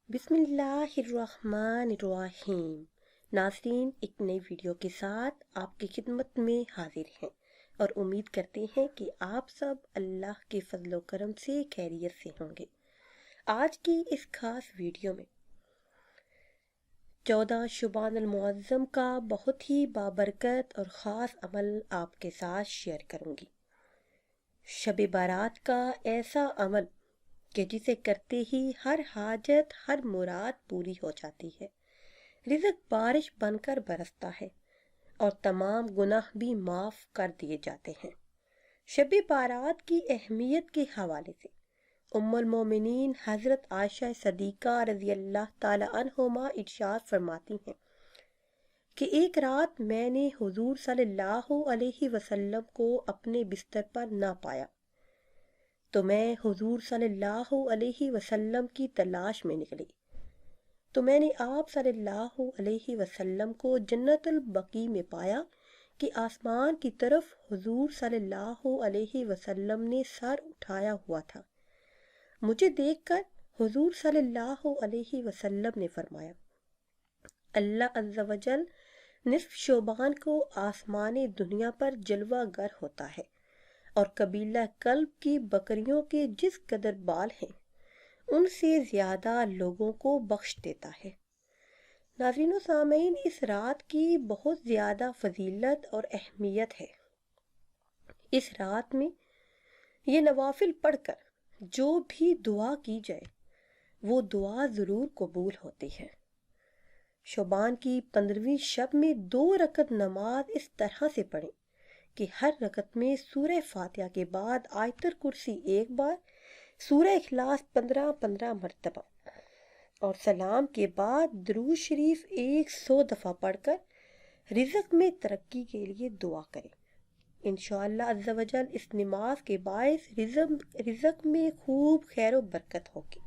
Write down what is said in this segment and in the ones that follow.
بسم اللہ الرحمن الرحیم۔ ناظرین، ایک نئی ویڈیو کے ساتھ آپ کی خدمت میں حاضر ہیں اور امید کرتے ہیں کہ آپ سب اللہ کے فضل و کرم سے خیریت سے ہوں گے۔ آج کی اس خاص ویڈیو میں 14 شعبان المعظم کا بہت ہی بابرکت اور خاص عمل آپ کے ساتھ شیئر کروں گی۔ شب بارات کا ایسا عمل کہ جسے کرتے ہی ہر حاجت، ہر مراد پوری ہو جاتی ہے، رزق بارش بن کر برستا ہے اور تمام گناہ بھی معاف کر دیے جاتے ہیں۔ شب بارات کی اہمیت کے حوالے سے ام المومنین حضرت عائشہ صدیقہ رضی اللہ تعالی عنہما ارشاد فرماتی ہیں کہ ایک رات میں نے حضور صلی اللہ علیہ وسلم کو اپنے بستر پر نہ پایا تو میں حضور صلی اللہ علیہ وسلم کی تلاش میں نکلی تو میں نے آپ صلی اللہ علیہ وسلم کو جنت البقیع میں پایا کہ آسمان کی طرف حضور صلی اللہ علیہ وسلم نے سر اٹھایا ہوا تھا۔ مجھے دیکھ کر حضور صلی اللہ علیہ وسلم نے فرمایا، اللہ عز و جل نصف شعبان کو آسمان دنیا پر جلوہ گر ہوتا ہے اور قبیلہ کلب کی بکریوں کے جس قدر بال ہیں ان سے زیادہ لوگوں کو بخش دیتا ہے۔ ناظرین و سامعین، اس رات کی بہت زیادہ فضیلت اور اہمیت ہے۔ اس رات میں یہ نوافل پڑھ کر جو بھی دعا کی جائے وہ دعا ضرور قبول ہوتی ہے۔ شعبان کی 15ویں شب میں 2 رکعت نماز اس طرح سے پڑھیں کہ ہر رکعت میں سورہ فاتحہ کے بعد آیت الکرسی 1 بار، سورہ اخلاص 15 مرتبہ اور سلام کے بعد درود شریف 100 دفعہ پڑھ کر رزق میں ترقی کے لیے دعا کریں۔ انشاءاللہ عز و جل اس نماز کے باعث رزق میں خوب خیر و برکت ہوگی۔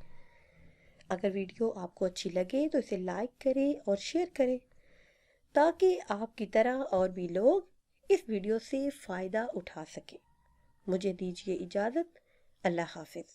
اگر ویڈیو آپ کو اچھی لگے تو اسے لائک کریں اور شیئر کریں تاکہ آپ کی طرح اور بھی لوگ اس ویڈیو سے فائدہ اٹھا سکیں۔ مجھے دیجیے اجازت۔ اللہ حافظ۔